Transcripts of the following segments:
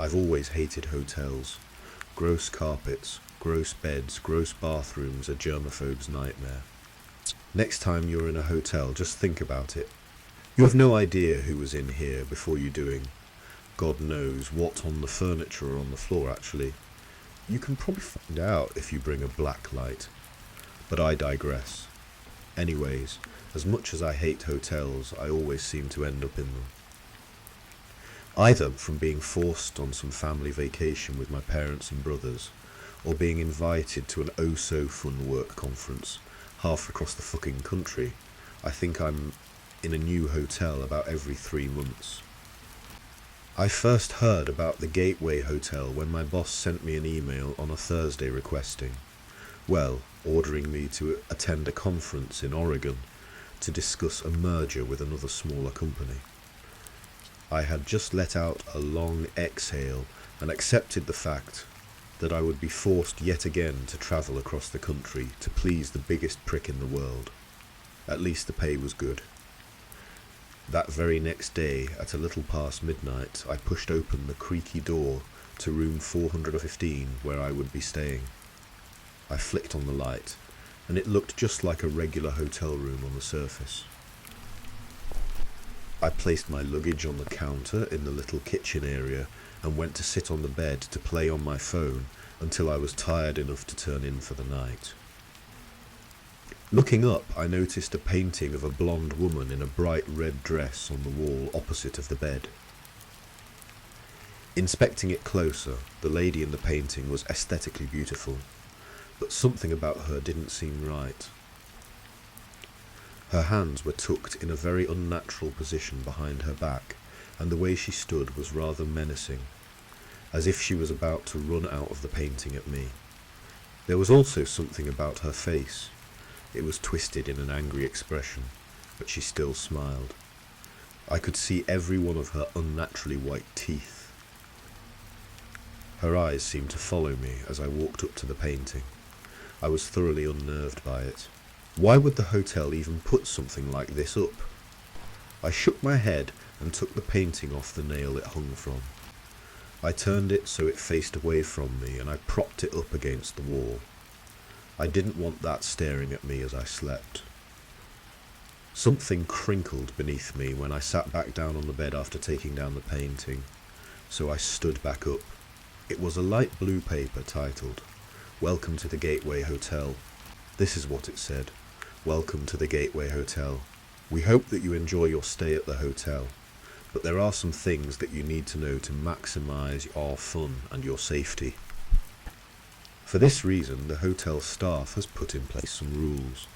I've always hated hotels. Gross carpets, gross beds, gross bathrooms, a germaphobe's nightmare. Next time you're in a hotel, just think about it. You have no idea who was in here before you doing God knows what on the furniture or on the floor actually. You can probably find out if you bring a black light. But I digress. Anyways, as much as I hate hotels, I always seem to end up in them. Either from being forced on some family vacation with my parents and brothers, or being invited to an oh-so-fun work conference half across the fucking country, I think I'm in a new hotel about every 3 months. I first heard about the Gateway Hotel when my boss sent me an email on a Thursday requesting, ordering me to attend a conference in Oregon to discuss a merger with another smaller company. I had just let out a long exhale and accepted the fact that I would be forced yet again to travel across the country to please the biggest prick in the world. At least the pay was good. That very next day, at a little past midnight, I pushed open the creaky door to room 415 where I would be staying. I flicked on the light, and it looked just like a regular hotel room on the surface. I placed my luggage on the counter in the little kitchen area and went to sit on the bed to play on my phone until I was tired enough to turn in for the night. Looking up, I noticed a painting of a blonde woman in a bright red dress on the wall opposite of the bed. Inspecting it closer, the lady in the painting was aesthetically beautiful, but something about her didn't seem right. Her hands were tucked in a very unnatural position behind her back, and the way she stood was rather menacing, as if she was about to run out of the painting at me. There was also something about her face. It was twisted in an angry expression, but she still smiled. I could see every one of her unnaturally white teeth. Her eyes seemed to follow me as I walked up to the painting. I was thoroughly unnerved by it. Why would the hotel even put something like this up? I shook my head and took the painting off the nail it hung from. I turned it so it faced away from me and I propped it up against the wall. I didn't want that staring at me as I slept. Something crinkled beneath me when I sat back down on the bed after taking down the painting, so I stood back up. It was a light blue paper titled, "Welcome to the Gateway Hotel." This is what it said. "Welcome to the Gateway Hotel. We hope that you enjoy your stay at the hotel, but there are some things that you need to know to maximize your fun and your safety. For this reason, the hotel staff has put in place some rules.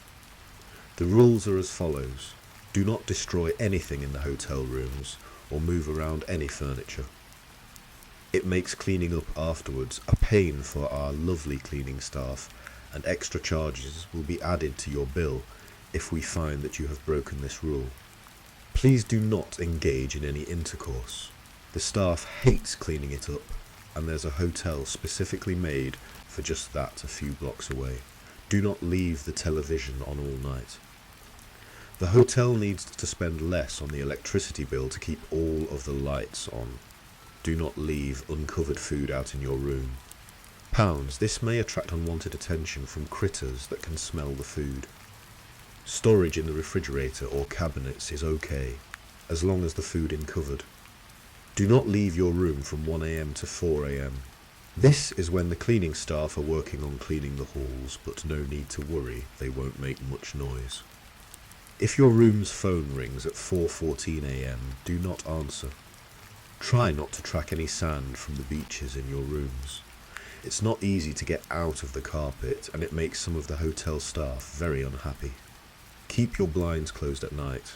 The rules are as follows. Do not destroy anything in the hotel rooms or move around any furniture. It makes cleaning up afterwards a pain for our lovely cleaning staff, and extra charges will be added to your bill if we find that you have broken this rule. Please do not engage in any intercourse. The staff hates cleaning it up, and there's a hotel specifically made for just that a few blocks away. Do not leave the television on all night. The hotel needs to spend less on the electricity bill to keep all of the lights on. Do not leave uncovered food out in your room. Pounds, this may attract unwanted attention from critters that can smell the food. Storage in the refrigerator or cabinets is okay, as long as the food is covered. Do not leave your room from 1 a.m. to 4 a.m. This is when the cleaning staff are working on cleaning the halls, but no need to worry, they won't make much noise. If your room's phone rings at 4:14 a.m., do not answer. Try not to track any sand from the beaches in your rooms. It's not easy to get out of the carpet, and it makes some of the hotel staff very unhappy. Keep your blinds closed at night.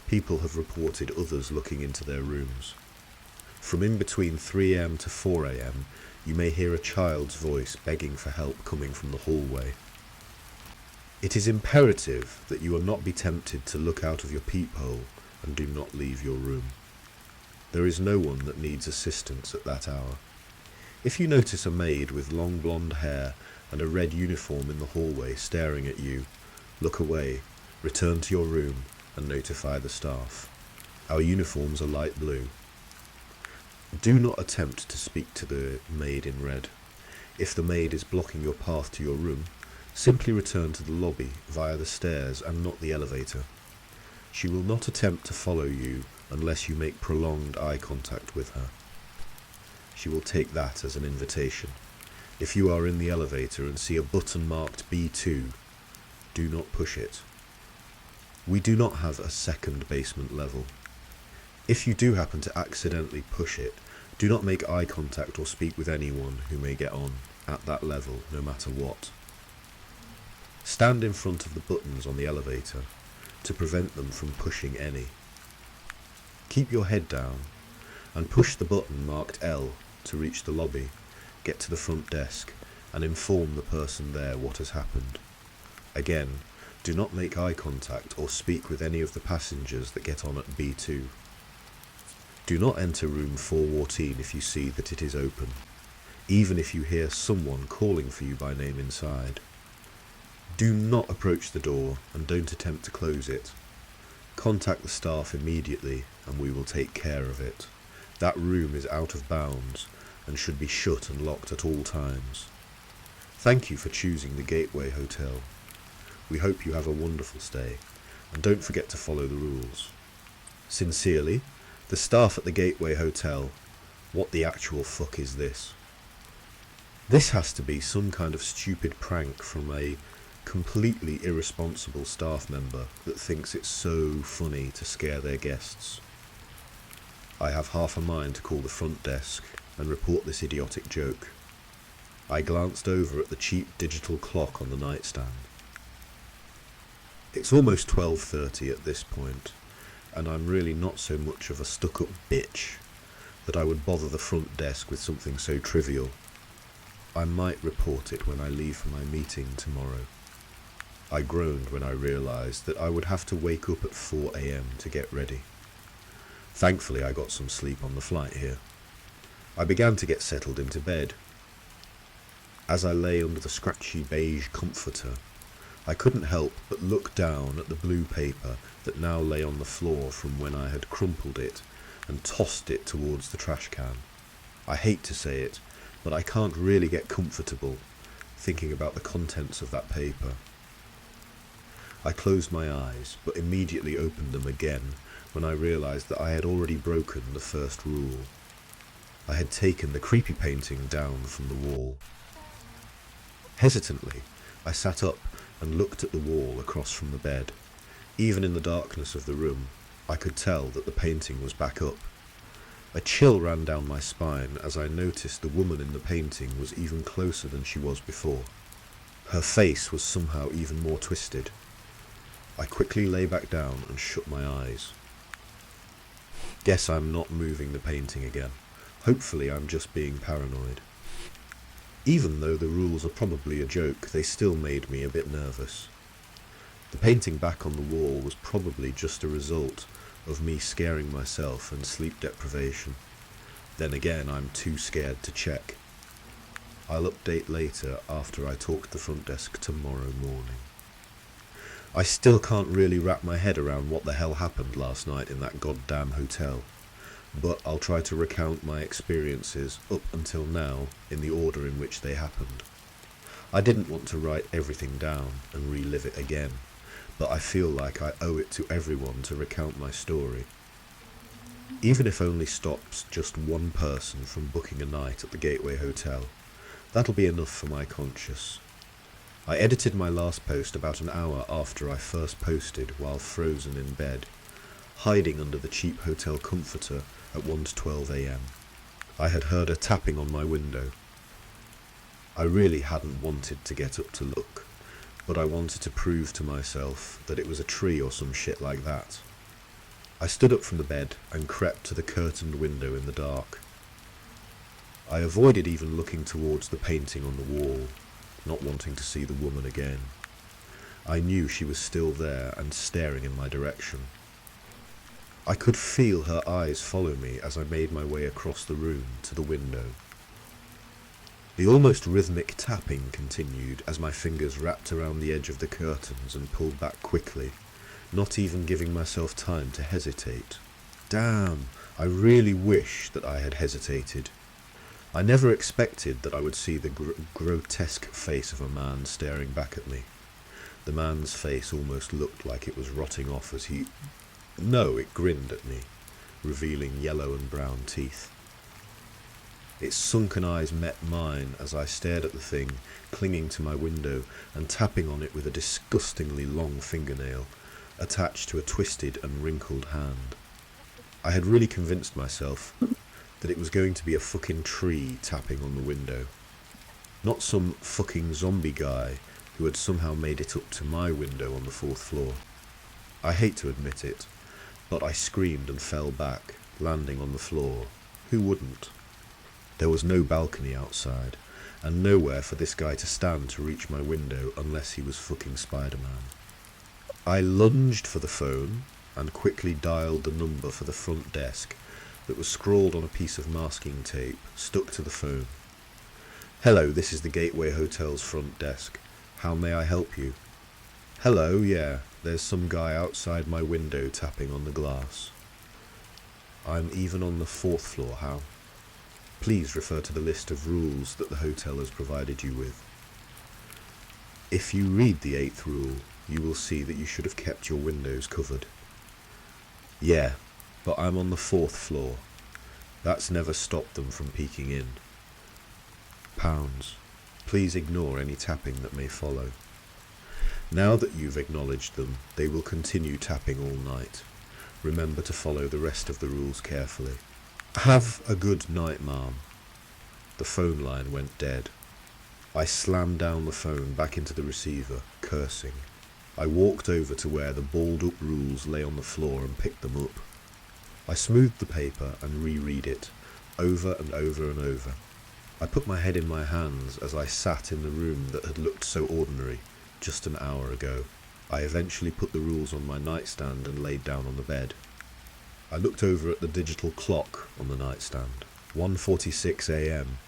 People have reported others looking into their rooms. From in between 3 a.m. to 4 a.m., you may hear a child's voice begging for help coming from the hallway. It is imperative that you will not be tempted to look out of your peephole and do not leave your room. There is no one that needs assistance at that hour. If you notice a maid with long blonde hair and a red uniform in the hallway staring at you, look away, return to your room and notify the staff. Our uniforms are light blue. Do not attempt to speak to the maid in red. If the maid is blocking your path to your room, simply return to the lobby via the stairs and not the elevator. She will not attempt to follow you unless you make prolonged eye contact with her. She will take that as an invitation. If you are in the elevator and see a button marked B2, do not push it. We do not have a second basement level. If you do happen to accidentally push it, do not make eye contact or speak with anyone who may get on at that level, no matter what. Stand in front of the buttons on the elevator to prevent them from pushing any. Keep your head down and push the button marked L to reach the lobby, get to the front desk and inform the person there what has happened. Again, do not make eye contact or speak with any of the passengers that get on at B2. Do not enter room 414 if you see that it is open, even if you hear someone calling for you by name inside. Do not approach the door and don't attempt to close it. Contact the staff immediately and we will take care of it. That room is out of bounds and should be shut and locked at all times. Thank you for choosing the Gateway Hotel. We hope you have a wonderful stay and don't forget to follow the rules. Sincerely, the staff at the Gateway Hotel. What the actual fuck is this? This has to be some kind of stupid prank from a completely irresponsible staff member that thinks it's so funny to scare their guests. I have half a mind to call the front desk and report this idiotic joke. I glanced over at the cheap digital clock on the nightstand. It's almost 12:30 at this point, and I'm really not so much of a stuck-up bitch that I would bother the front desk with something so trivial. I might report it when I leave for my meeting tomorrow. I groaned when I realised that I would have to wake up at 4 a.m. to get ready. Thankfully I got some sleep on the flight here. I began to get settled into bed. As I lay under the scratchy beige comforter, I couldn't help but look down at the blue paper that now lay on the floor from when I had crumpled it and tossed it towards the trash can. I hate to say it, but I can't really get comfortable thinking about the contents of that paper. I closed my eyes, but immediately opened them again when I realised that I had already broken the first rule. I had taken the creepy painting down from the wall. Hesitantly, I sat up and looked at the wall across from the bed. Even in the darkness of the room, I could tell that the painting was back up. A chill ran down my spine as I noticed the woman in the painting was even closer than she was before. Her face was somehow even more twisted. I quickly lay back down and shut my eyes. Guess I'm not moving the painting again. Hopefully I'm just being paranoid. Even though the rules are probably a joke, they still made me a bit nervous. The painting back on the wall was probably just a result of me scaring myself and sleep deprivation. Then again, I'm too scared to check. I'll update later after I talk to the front desk tomorrow morning. I still can't really wrap my head around what the hell happened last night in that goddamn hotel, but I'll try to recount my experiences up until now in the order in which they happened. I didn't want to write everything down and relive it again, but I feel like I owe it to everyone to recount my story. Even if only stops just one person from booking a night at the Gateway Hotel, that'll be enough for my conscience. I edited my last post about an hour after I first posted while frozen in bed, hiding under the cheap hotel comforter at 1:12 a.m. I had heard a tapping on my window. I really hadn't wanted to get up to look, but I wanted to prove to myself that it was a tree or some shit like that. I stood up from the bed and crept to the curtained window in the dark. I avoided even looking towards the painting on the wall, not wanting to see the woman again. I knew she was still there and staring in my direction. I could feel her eyes follow me as I made my way across the room to the window. The almost rhythmic tapping continued as my fingers wrapped around the edge of the curtains and pulled back quickly, not even giving myself time to hesitate. Damn, I really wish that I had hesitated. I never expected that I would see the grotesque face of a man staring back at me. The man's face almost looked like it was rotting off as he... No, it grinned at me, revealing yellow and brown teeth. Its sunken eyes met mine as I stared at the thing, clinging to my window and tapping on it with a disgustingly long fingernail, attached to a twisted and wrinkled hand. I had really convinced myself that it was going to be a fucking tree tapping on the window. Not some fucking zombie guy who had somehow made it up to my window on the 4th floor. I hate to admit it, but I screamed and fell back, landing on the floor. Who wouldn't? There was no balcony outside, and nowhere for this guy to stand to reach my window unless he was fucking Spider-Man. I lunged for the phone and quickly dialed the number for the front desk that was scrawled on a piece of masking tape stuck to the phone. "Hello, this is the Gateway Hotel's front desk. How may I help you?" "Hello, yeah, there's some guy outside my window tapping on the glass." "I'm even on the 4th floor, how?" "Please refer to the list of rules that the hotel has provided you with." "If you read the 8th rule, you will see that you should have kept your windows covered." "Yeah, but I'm on the 4th floor. That's never stopped them from peeking in." "Pounds. Please ignore any tapping that may follow." Now that you've acknowledged them, they will continue tapping all night. Remember to follow the rest of the rules carefully. "Have a good night, ma'am." The phone line went dead. I slammed down the phone back into the receiver, cursing. I walked over to where the balled-up rules lay on the floor and picked them up. I smoothed the paper and reread it, over and over and over. I put my head in my hands as I sat in the room that had looked so ordinary just an hour ago. I eventually put the rules on my nightstand and laid down on the bed. I looked over at the digital clock on the nightstand. 1:46 a.m.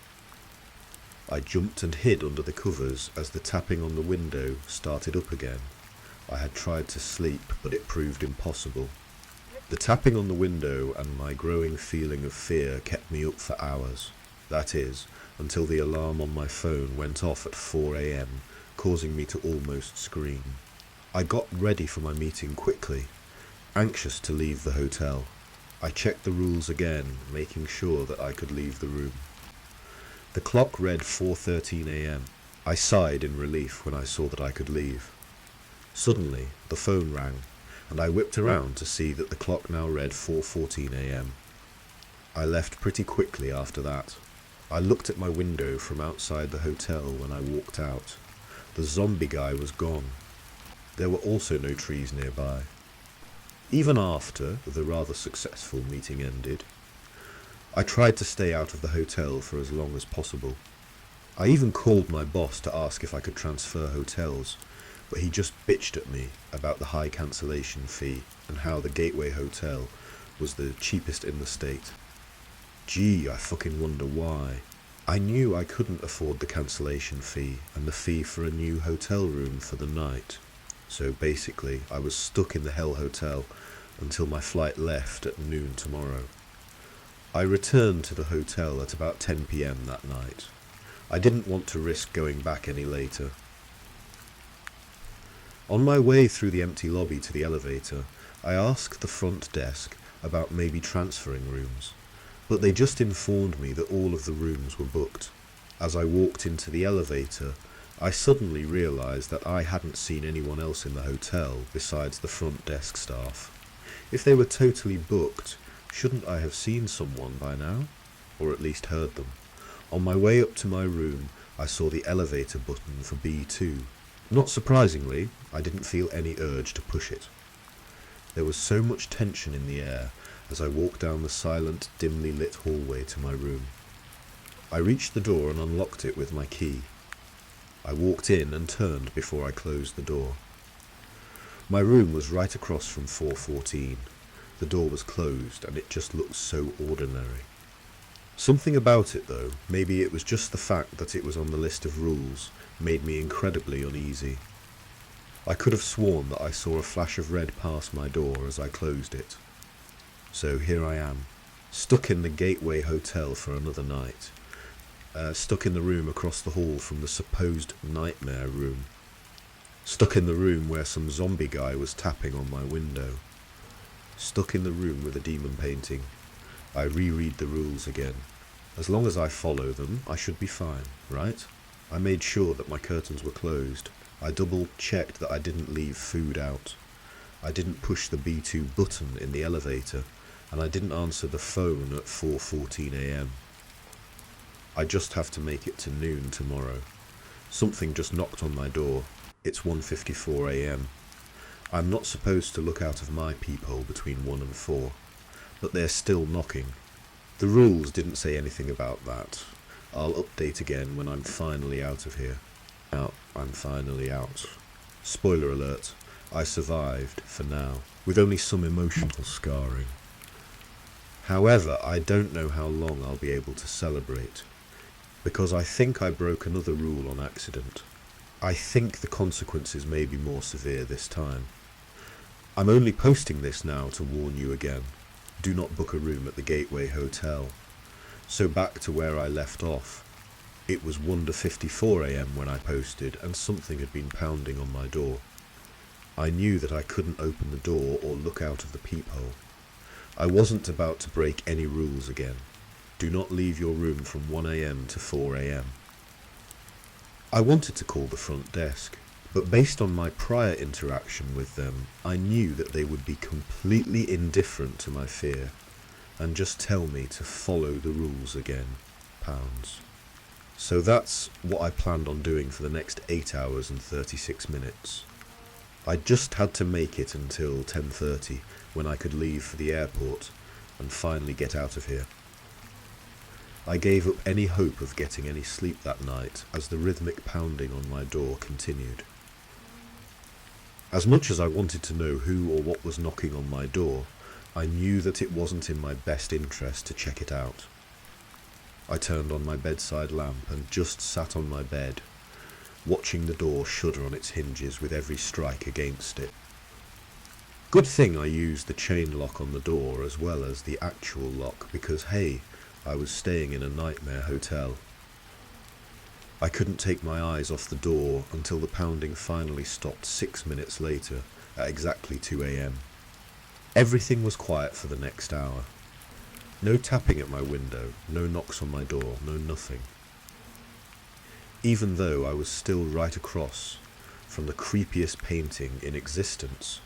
I jumped and hid under the covers as the tapping on the window started up again. I had tried to sleep, but it proved impossible. The tapping on the window and my growing feeling of fear kept me up for hours. That is, until the alarm on my phone went off at 4 a.m, causing me to almost scream. I got ready for my meeting quickly, anxious to leave the hotel. I checked the rules again, making sure that I could leave the room. The clock read 4:13 a.m. I sighed in relief when I saw that I could leave. Suddenly, the phone rang, and I whipped around to see that the clock now read 4:14 a.m. I left pretty quickly after that. I looked at my window from outside the hotel when I walked out. The zombie guy was gone. There were also no trees nearby. Even after the rather successful meeting ended, I tried to stay out of the hotel for as long as possible. I even called my boss to ask if I could transfer hotels, but he just bitched at me about the high cancellation fee and how the Gateway Hotel was the cheapest in the state. Gee, I fucking wonder why. I knew I couldn't afford the cancellation fee and the fee for a new hotel room for the night. So basically, I was stuck in the Hell Hotel until my flight left at noon tomorrow. I returned to the hotel at about 10 p.m. that night. I didn't want to risk going back any later. On my way through the empty lobby to the elevator, I asked the front desk about maybe transferring rooms, but they just informed me that all of the rooms were booked. As I walked into the elevator, I suddenly realised that I hadn't seen anyone else in the hotel besides the front desk staff. If they were totally booked, shouldn't I have seen someone by now? Or at least heard them? On my way up to my room, I saw the elevator button for B2. Not surprisingly, I didn't feel any urge to push it. There was so much tension in the air as I walked down the silent, dimly lit hallway to my room. I reached the door and unlocked it with my key. I walked in and turned before I closed the door. My room was right across from 414. The door was closed and it just looked so ordinary. Something about it though, maybe it was just the fact that it was on the list of rules, made me incredibly uneasy. I could have sworn that I saw a flash of red pass my door as I closed it. So here I am, Stuck in the Gateway Hotel for another night. Stuck in the room across the hall from the supposed nightmare room. Stuck in the room where some zombie guy was tapping on my window. Stuck in the room with a demon painting. I reread the rules again. As long as I follow them, I should be fine, right? I made sure that my curtains were closed. I double-checked that I didn't leave food out. I didn't push the B2 button in the elevator, and I didn't answer the phone at 4:14 a.m. I just have to make it to noon tomorrow. Something just knocked on my door. It's 1:54 a.m. I'm not supposed to look out of my peephole between 1 and 4, but they're still knocking. The rules didn't say anything about that. I'll update again when I'm finally out of here. I'm finally out. Spoiler alert, I survived, for now, with only some emotional scarring. However, I don't know how long I'll be able to celebrate, because I think I broke another rule on accident. I think the consequences may be more severe this time. I'm only posting this now to warn you again. Do not book a room at the Gateway Hotel. So back to where I left off. It was 1:54 a.m. when I posted, and something had been pounding on my door. I knew that I couldn't open the door or look out of the peephole. I wasn't about to break any rules again. Do not leave your room from 1 a.m. to 4 a.m. I wanted to call the front desk, but based on my prior interaction with them, I knew that they would be completely indifferent to my fear and just tell me to follow the rules again. Pounds. So that's what I planned on doing for the next 8 hours and 36 minutes. I just had to make it until 10:30 when I could leave for the airport and finally get out of here. I gave up any hope of getting any sleep that night as the rhythmic pounding on my door continued. As much as I wanted to know who or what was knocking on my door, I knew that it wasn't in my best interest to check it out. I turned on my bedside lamp and just sat on my bed, watching the door shudder on its hinges with every strike against it. Good thing I used the chain lock on the door as well as the actual lock because, hey, I was staying in a nightmare hotel. I couldn't take my eyes off the door until the pounding finally stopped 6 minutes later at exactly 2 a.m. Everything was quiet for the next hour. No tapping at my window, no knocks on my door, no nothing. Even though I was still right across from the creepiest painting in existence,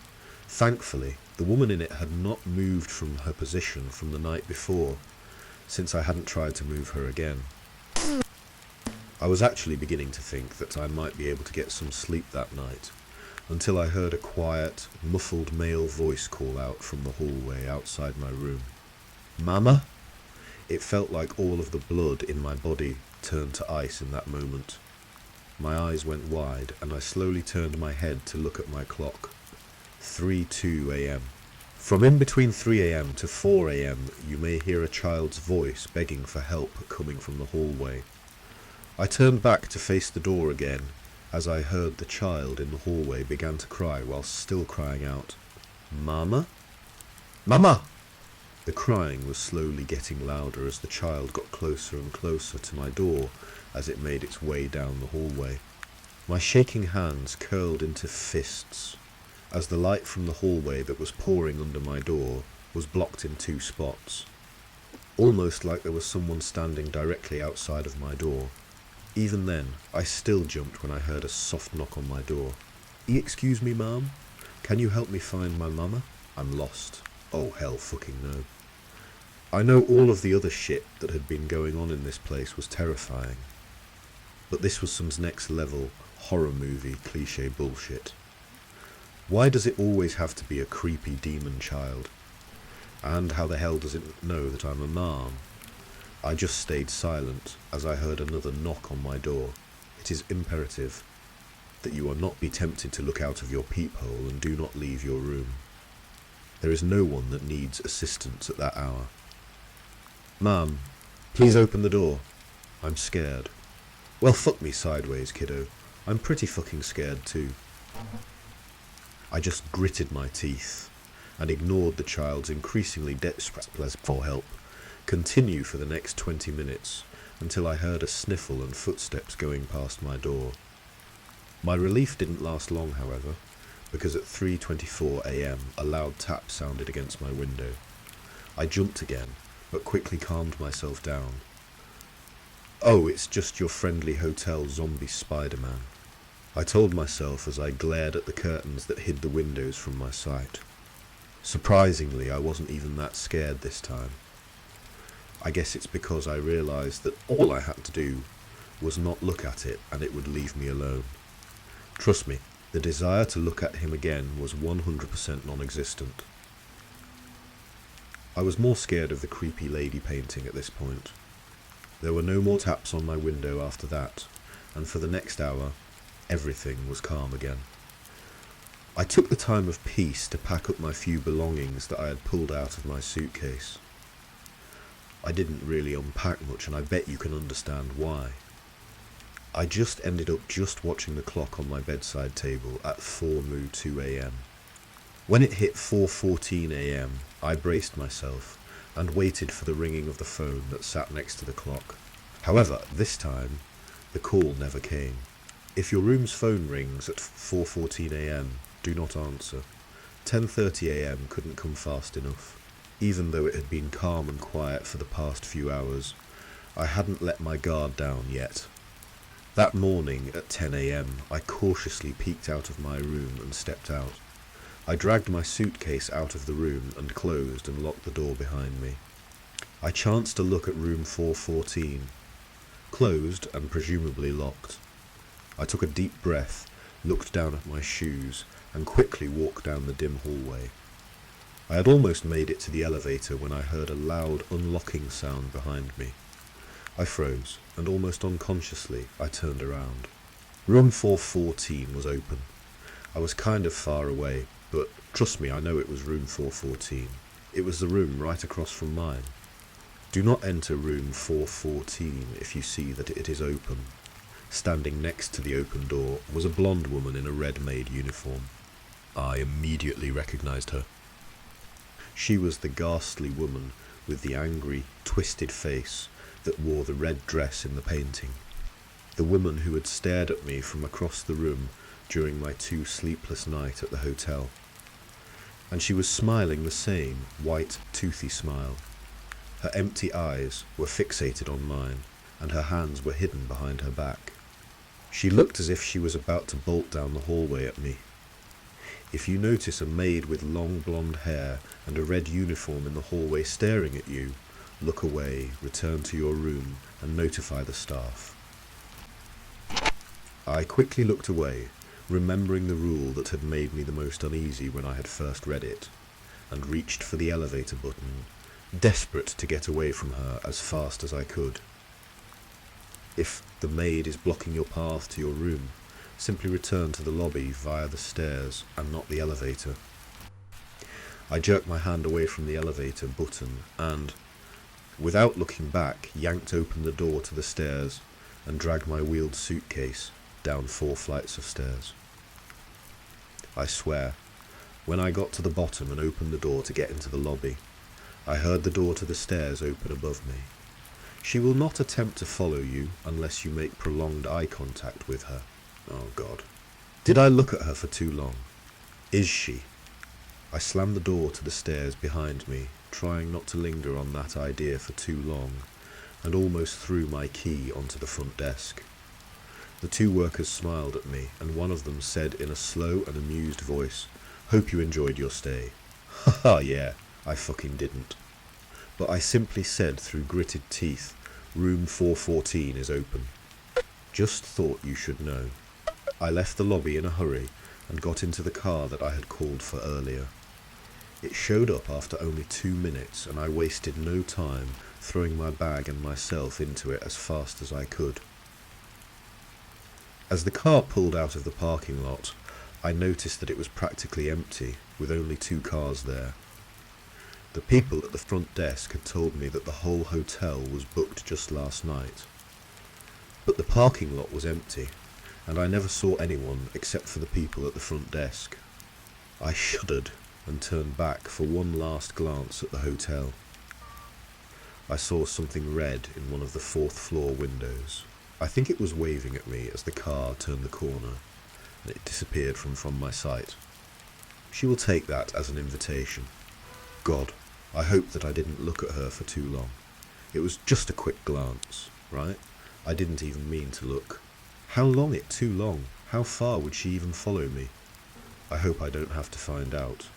thankfully the woman in it had not moved from her position from the night before, since I hadn't tried to move her again. I was actually beginning to think that I might be able to get some sleep that night, until I heard a quiet, muffled male voice call out from the hallway outside my room. "Mama?" It felt like all of the blood in my body turned to ice in that moment. My eyes went wide and I slowly turned my head to look at my clock. 3:02 a.m. From in between 3 a.m. to 4 a.m. you may hear a child's voice begging for help coming from the hallway. I turned back to face the door again as I heard the child in the hallway began to cry whilst still crying out, "Mama? Mama!" The crying was slowly getting louder as the child got closer and closer to my door as it made its way down the hallway. My shaking hands curled into fists as the light from the hallway that was pouring under my door was blocked in 2 spots, almost like there was someone standing directly outside of my door. Even then, I still jumped when I heard a soft knock on my door. "Excuse me, ma'am? Can you help me find my mama? I'm lost." Oh, hell fucking no. I know all of the other shit that had been going on in this place was terrifying, but this was some next level horror movie cliche bullshit. Why does it always have to be a creepy demon child? And how the hell does it know that I'm a mom? I just stayed silent as I heard another knock on my door. It is imperative that you are not be tempted to look out of your peephole and do not leave your room. There is no one that needs assistance at that hour. "Ma'am, please open the door. I'm scared." Well, fuck me sideways, kiddo. I'm pretty fucking scared too. I just gritted my teeth and ignored the child's increasingly desperate pleas for help continue for the next 20 minutes until I heard a sniffle and footsteps going past my door. My relief didn't last long, however, because at 3:24 a.m. a loud tap sounded against my window. I jumped again, but quickly calmed myself down. "Oh, it's just your friendly hotel zombie Spider-Man," I told myself as I glared at the curtains that hid the windows from my sight. Surprisingly, I wasn't even that scared this time. I guess it's because I realised that all I had to do was not look at it and it would leave me alone. Trust me, the desire to look at him again was 100% non-existent. I was more scared of the creepy lady painting at this point. There were no more taps on my window after that, and for the next hour, everything was calm again. I took the time of peace to pack up my few belongings that I had pulled out of my suitcase. I didn't really unpack much, and I bet you can understand why. I just ended up watching the clock on my bedside table at 4:02 a.m. When it hit 4:14 a.m, I braced myself and waited for the ringing of the phone that sat next to the clock. However, this time, the call never came. If your room's phone rings at 4:14 a.m, do not answer. 10:30 a.m. couldn't come fast enough. Even though it had been calm and quiet for the past few hours, I hadn't let my guard down yet. That morning at 10 a.m, I cautiously peeked out of my room and stepped out. I dragged my suitcase out of the room and closed and locked the door behind me. I chanced to look at room 414, closed and presumably locked. I took a deep breath, looked down at my shoes, and quickly walked down the dim hallway. I had almost made it to the elevator when I heard a loud unlocking sound behind me. I froze, and almost unconsciously I turned around. Room 414 was open. I was kind of far away, but trust me, I know it was room 414. It was the room right across from mine. Do not enter room 414 if you see that it is open. Standing next to the open door was a blonde woman in a red maid uniform. I immediately recognized her. She was the ghastly woman with the angry, twisted face that wore the red dress in the painting. The woman who had stared at me from across the room during my 2 sleepless nights at the hotel. And she was smiling the same white, toothy smile. Her empty eyes were fixated on mine, and her hands were hidden behind her back. She looked as if she was about to bolt down the hallway at me. If you notice a maid with long blonde hair and a red uniform in the hallway staring at you, look away, return to your room, and notify the staff. I quickly looked away, remembering the rule that had made me the most uneasy when I had first read it, and reached for the elevator button, desperate to get away from her as fast as I could. If the maid is blocking your path to your room, simply return to the lobby via the stairs and not the elevator. I jerked my hand away from the elevator button and, without looking back, yanked open the door to the stairs and dragged my wheeled suitcase down 4 flights of stairs. I swear, when I got to the bottom and opened the door to get into the lobby, I heard the door to the stairs open above me. She will not attempt to follow you unless you make prolonged eye contact with her. Oh God. Did I look at her for too long? Is she? I slammed the door to the stairs behind me, trying not to linger on that idea for too long, and almost threw my key onto the front desk. The 2 workers smiled at me, and one of them said in a slow and amused voice, "Hope you enjoyed your stay." Haha, yeah, I fucking didn't. But I simply said through gritted teeth, "Room 414 is open." Just thought you should know. I left the lobby in a hurry and got into the car that I had called for earlier. It showed up after only 2 minutes, and I wasted no time throwing my bag and myself into it as fast as I could. As the car pulled out of the parking lot, I noticed that it was practically empty, with only 2 cars there. The people at the front desk had told me that the whole hotel was booked just last night. But the parking lot was empty, and I never saw anyone except for the people at the front desk. I shuddered and turned back for one last glance at the hotel. I saw something red in one of the fourth floor windows. I think it was waving at me as the car turned the corner, and it disappeared from my sight. She will take that as an invitation. God, I hope that I didn't look at her for too long. It was just a quick glance, right? I didn't even mean to look. How long it too long? How far would she even follow me? I hope I don't have to find out.